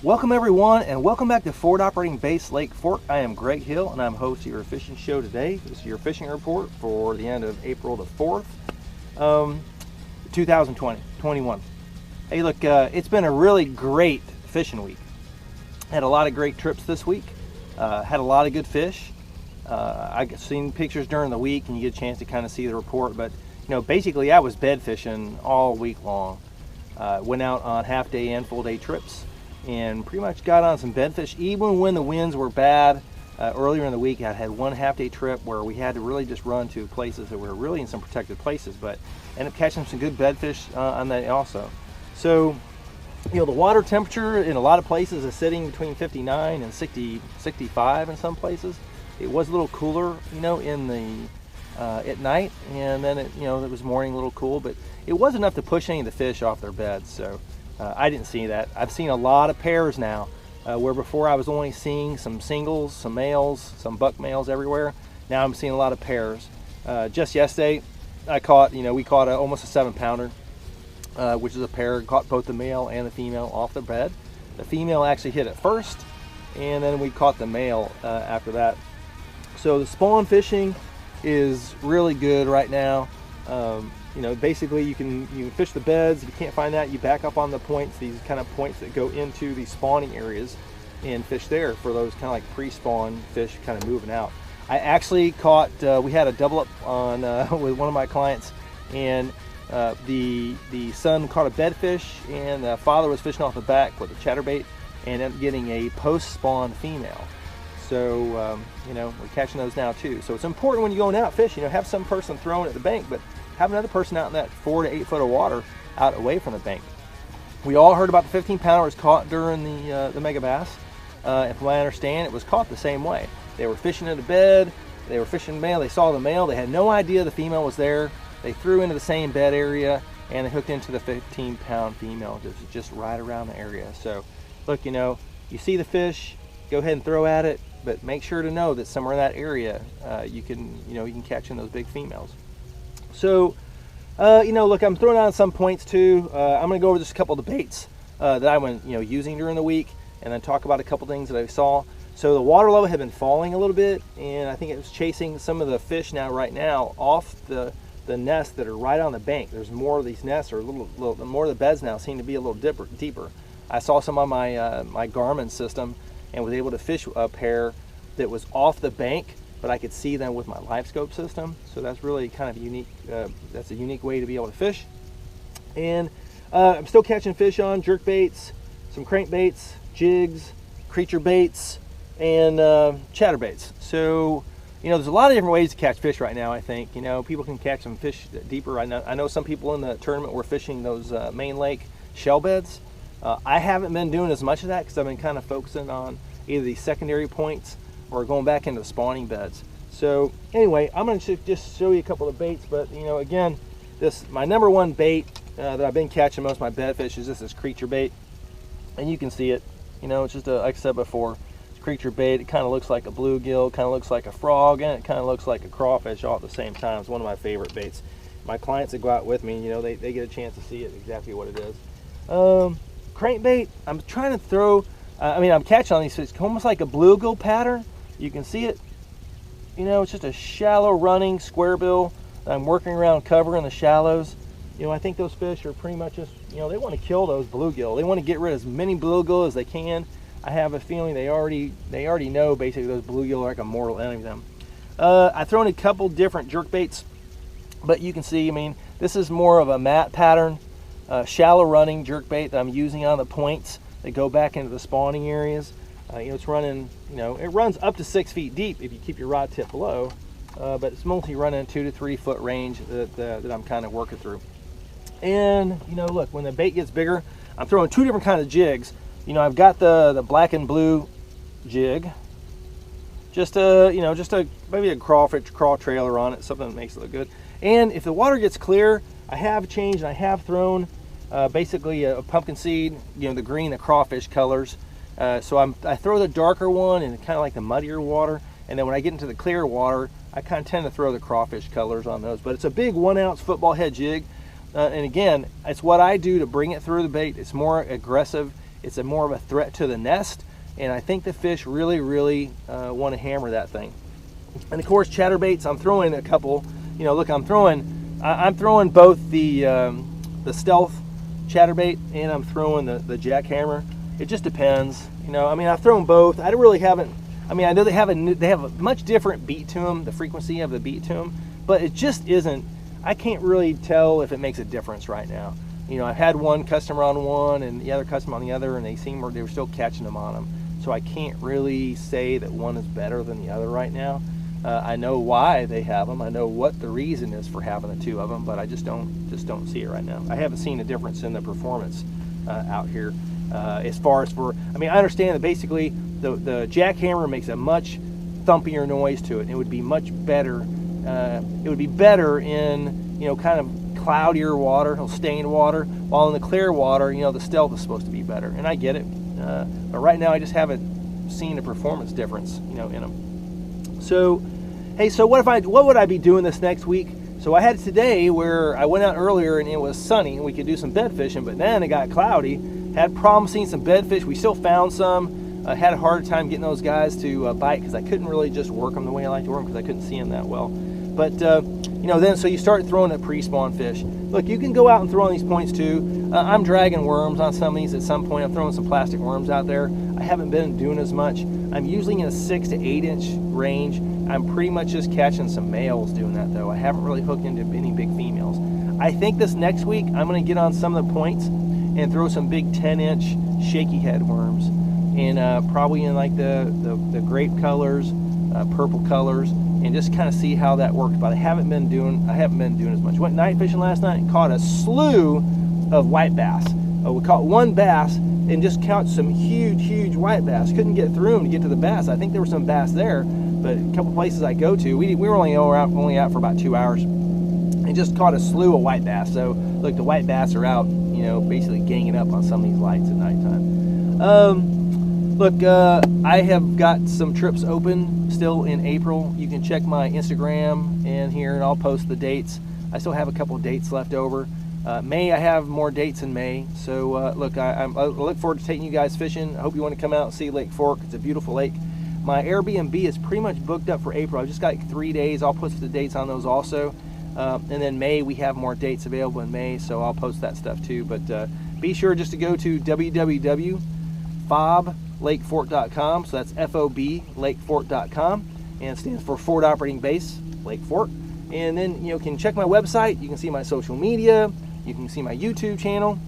Welcome everyone, and welcome back to Forward Operating Base Lake Fork. I am Greg Hill, and I'm host of your fishing show today. This is your fishing report for the end of April the 4th, 2021. Hey, look, it's been a really great fishing week. Had a lot of great trips this week. Had a lot of good fish. I've seen pictures during the week, and you get a chance to kind of see the report. But basically, I was bed fishing all week long. Went out on half-day and full-day trips, and pretty much got on some bedfish even when the winds were bad. Earlier in the week I had one half-day trip where we had to really just run to places that were really in some protected places, but ended up catching some good bedfish on that also. So the water temperature in a lot of places is sitting between 59 and 65 in some places. It was a little cooler in the at night, and then it was morning a little cool, but it wasn't enough to push any of the fish off their beds. So I didn't see that. I've seen a lot of pairs now, where before I was only seeing some singles, some males, some buck males everywhere. Now I'm seeing a lot of pairs. Just yesterday, we caught almost a 7-pounder, which is a pair. Caught both the male and the female off the bed. The female actually hit it first, and then we caught the male after that. So the spawn fishing is really good right now. Basically you can fish the beds. If you can't find that, you back up on the points, these kind of points that go into the spawning areas, and fish there for those kind of like pre-spawn fish kind of moving out. I actually caught, we had a double up on with one of my clients, and the son caught a bedfish, and the father was fishing off the back with a chatterbait and ended up getting a post-spawn female. So we're catching those now too. So it's important when you're going out fishing, have some person throwing at the bank, but have another person out in that 4 to 8 foot of water out away from the bank. We all heard about the 15-pounders caught during the mega bass. And from what I understand, it was caught the same way. They were fishing in the bed, they were fishing male, they saw the male, they had no idea the female was there. They threw into the same bed area, and they hooked into the 15-pound female just right around the area. So look, you see the fish, go ahead and throw at it, but make sure to know that somewhere in that area you can catch in those big females. So look, I'm throwing on some points too. I'm going to go over just a couple of the baits that I went using during the week, and then talk about a couple things that I saw. So the water level had been falling a little bit, and I think it was chasing some of the fish right now off the nests that are right on the bank. There's more of these nests, or a little more of the beds now seem to be a little deeper. I saw some on my my Garmin system, and was able to fish a pair that was off the bank, but I could see them with my live scope system. So that's really kind of unique. That's a unique way to be able to fish. And I'm still catching fish on jerk baits, some crankbaits, jigs, creature baits, and chatterbaits. So there's a lot of different ways to catch fish right now. I think people can catch some fish deeper. I know some people in the tournament were fishing those main lake shell beds. I haven't been doing as much of that because I've been kind of focusing on either these secondary points or going back into the spawning beds. So anyway, I'm going to just show you a couple of baits, but again, my number one bait that I've been catching most of my bedfish is this creature bait, and you can see it. It's just like I said before, it's creature bait. It kind of looks like a bluegill, kind of looks like a frog, and it kind of looks like a crawfish all at the same time. It's one of my favorite baits. My clients that go out with me, they get a chance to see it exactly what it is. Crankbait, I'm trying to throw, I'm catching on these fish almost like a bluegill pattern. You can see it. It's just a shallow running square bill that I'm working around covering the shallows. I think those fish are pretty much just, they want to kill those bluegill. They want to get rid of as many bluegill as they can. I have a feeling they already know basically those bluegill are like a mortal enemy of them. I've thrown a couple different jerk baits, but you can see, this is more of a mat pattern, shallow running jerk bait that I'm using on the points that go back into the spawning areas. It's running, it runs up to 6 feet deep if you keep your rod tip below, but it's mostly running 2 to 3 foot range that I'm kind of working through. And look, when the bait gets bigger, I'm throwing 2 different kinds of jigs. I've got the black and blue jig, just maybe a crawfish crawl trailer on it, something that makes it look good. And if the water gets clear, I have changed and I have thrown basically a pumpkin seed, the green, the crawfish colors. So I throw the darker one in kind of like the muddier water, and then when I get into the clear water, I kind of tend to throw the crawfish colors on those. But it's a big 1 ounce football head jig, and again, it's what I do to bring it through the bait. It's more aggressive It's a more of a threat to the nest, and I think the fish really, really want to hammer that thing. And of course, chatterbaits, I'm throwing a couple. You know, look, I'm throwing both the stealth chatterbait, and I'm throwing the jackhammer. It just depends. You know, I mean, I've thrown both. I really haven't. I mean, I know they have a much different beat to them, the frequency of the beat to them, but it just isn't. I can't really tell if it makes a difference right now. You know, I've had one customer on one and the other customer on the other, and they were still catching them on them. So I can't really say that one is better than the other right now. I know why they have them. I know what the reason is for having the two of them, but I just don't see it right now. I haven't seen a difference in the performance out here. As far as I mean, I understand that basically the jackhammer makes a much thumpier noise to it. And it would be much better. It would be better in, you know, kind of cloudier water, stained water, while in the clear water, you know, the stealth is supposed to be better. And I get it, but right now I just haven't seen a performance difference, you know, in them. So, hey, so what would I be doing this next week? So I had today where I went out earlier and it was sunny and we could do some bed fishing, but then it got cloudy. Had problems seeing some bed fish. We still found some. Had a hard time getting those guys to bite because I couldn't really just work them the way I like to work them because I couldn't see them that well. But you know, then so you start throwing at pre-spawn fish. Look, you can go out and throw on these points too. I'm dragging worms on some of these at some point. I'm throwing some plastic worms out there. I haven't been doing as much. I'm usually in a 6 to 8 inch range. I'm pretty much just catching some males doing that though. I haven't really hooked into any big females. I think this next week I'm going to get on some of the points and throw some big 10-inch shaky head worms, and probably in like the grape colors, purple colors, and just kind of see how that works. But I haven't been doing as much. Went night fishing last night and caught a slew of white bass. We caught one bass and just caught some huge white bass. Couldn't get through them to get to the bass. I think there were some bass there, but a couple places I go to, we were only out for about 2 hours, and just caught a slew of white bass. So look, the white bass are out, you know, basically ganging up on some of these lights at nighttime. Look, I have got some trips open still in April. You can check my Instagram in here, and I'll post the dates. I still have a couple of dates left over. May, I have more dates in May. So look, I look forward to taking you guys fishing. I hope you want to come out and see Lake Fork. It's a beautiful lake. My Airbnb is pretty much booked up for April. I've just got like 3 days. I'll post the dates on those also. And then May, we have more dates available in May, so I'll post that stuff too. But be sure just to go to www.foblakefort.com. So that's FOB lakefort.com, and it stands for Fort Operating Base Lake Fork. And then you can check my website. You can see my social media. You can see my YouTube channel.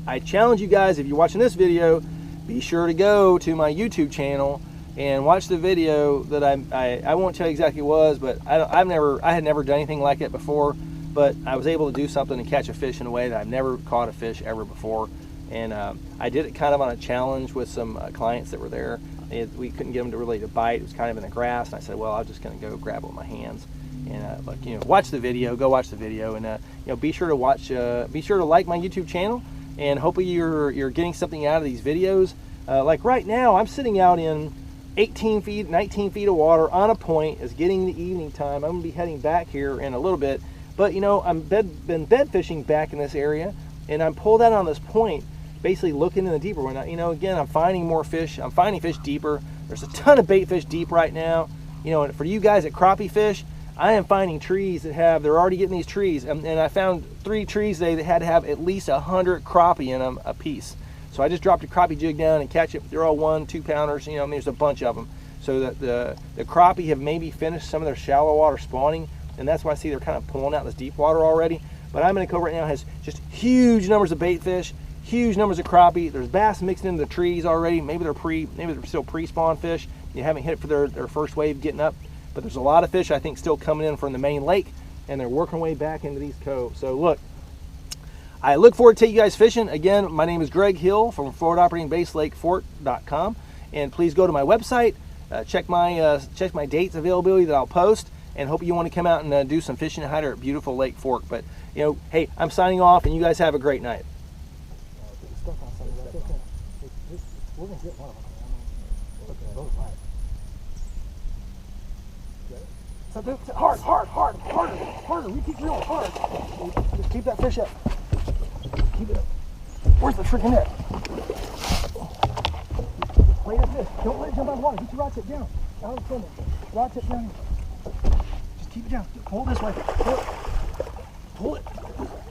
I challenge you guys, if you're watching this video, be sure to go to my YouTube channel and watch the video that I won't tell you exactly what it was, but I had never done anything like it before, but I was able to do something and catch a fish in a way that I've never caught a fish ever before. And I did it kind of on a challenge with some clients that were there. We couldn't get them to bite. It was kind of in the grass, and I said, well, I'm just going to go grab it with my hands. And watch the video. Go watch the video, and be sure to watch. Be sure to like my YouTube channel, and hopefully you're getting something out of these videos. Like right now, I'm sitting out in 18 feet, 19 feet of water on a point. It's getting the evening time. I'm gonna be heading back here in a little bit, but I've been bed fishing back in this area, and I'm pulled out on this point, basically looking in the deeper one. Again, I'm finding more fish. I'm finding fish deeper. There's a ton of bait fish deep right now. And for you guys that crappie fish, I am finding trees that they're already getting these trees, and I found 3 trees today that had to have at least 100 crappie in them a piece. So I just dropped a crappie jig down and catch it. They're all 1-2 pounders. There's a bunch of them. So that the crappie have maybe finished some of their shallow water spawning, and that's why I see they're kind of pulling out this deep water already. But I'm in a cove right now has just huge numbers of bait fish, huge numbers of crappie. There's bass mixed into the trees already. Maybe they're still pre-spawn fish. You haven't hit it for their first wave getting up. But there's a lot of fish I think still coming in from the main lake, and they're working their way back into these coves. So look, I look forward to taking you guys fishing. Again, my name is Greg Hill from Fort Operating Base lakefort.com, and please go to my website, check my dates availability that I'll post, and hope you want to come out and do some fishing and at beautiful Lake Fork. But hey, I'm signing off, and you guys have a great night. We're gonna get one of them. Harder. We keep reeling hard. Just keep that fish up. Keep it up. Where's the freaking net? Play that fish. Don't let it jump out of the water. Get your rod tip down. Out of the film. Rod tip down. Just keep it down. Pull it this way. Pull it. Pull it.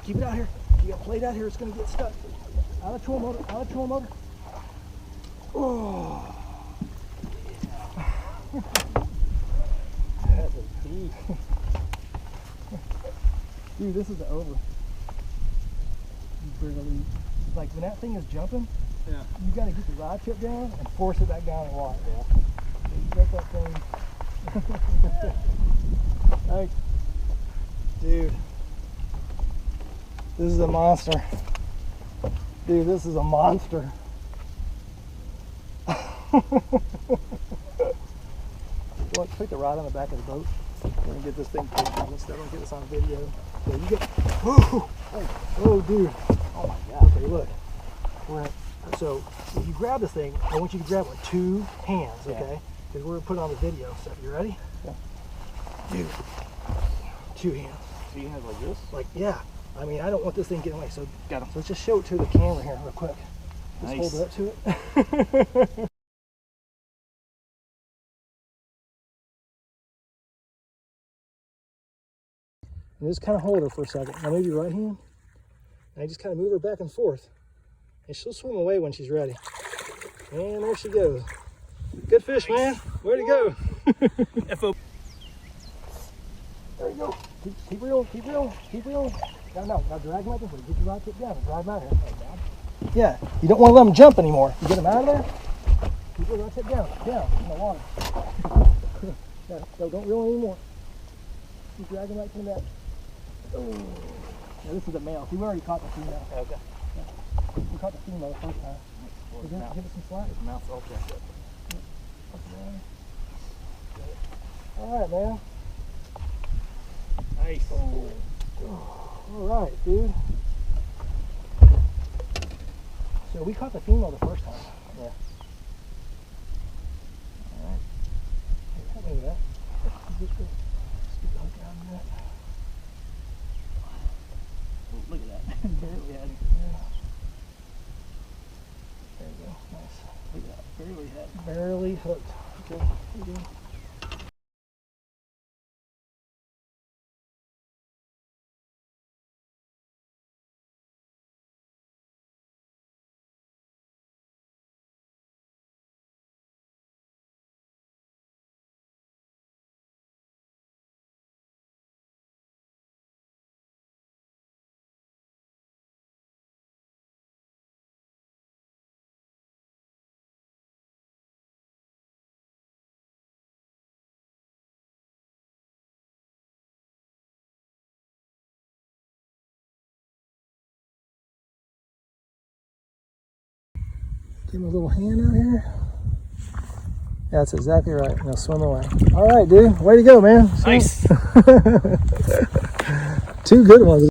Keep it out here. You got plate out here. It's going to get stuck. Out of trolling motor. Out of trolling motor. Oh. That's a beast. Dude, this is the over. You barely, like when that thing is jumping, Yeah. you got to get the rod tip down and force it back down in the water. Yeah. You get that thing. Like, dude, this is a monster. Dude, this is a monster. Look, put the rod on the back of the boat. We're gonna get this thing pulled down instead. We'll get this on video. Yeah, you get. Whoa! Oh, dude! Oh my God! Okay, look. So if you grab this thing, I want you to grab it with two hands, okay? Because we're gonna put it on the video. So you ready? Yeah. Dude, two hands. Two hands like this? Like, yeah. I mean, I don't want this thing getting away. So Got him. So let's just show it to the camera here real quick. Just Nice. hold it up to it. And just kind of hold her for a second. Now move your right hand. And I just kind of move her back and forth. And she'll swim away when she's ready. And there she goes. Good fish, man. Where'd it go? FO. There you go. Keep reeling, keep reeling, keep reeling. Now drag them out this way. Get your rod tip down and drive them out here. Yeah, you don't want to let them jump anymore. You get them out of there, keep your rod tip down in the water. No, don't reel anymore. Keep dragging right to the net. Oh. Now this is a male. See, we already caught the female. Okay. Yeah. We caught the female the first time. Give it some slack. His mouth's okay. All right, man. Nice. All right, dude. So we caught the female the first time. Yeah. All right. Hey, help me with that. Just go. Scoot the hook out in that. Look at that. Barely had it. Yeah. There you go. Nice. Look at that. Barely had it. Barely hooked. Okay. Here you go. Give him a little hand out here. That's exactly right. Now swim away. All right, dude. Way to go, man. Nice. 2 good ones.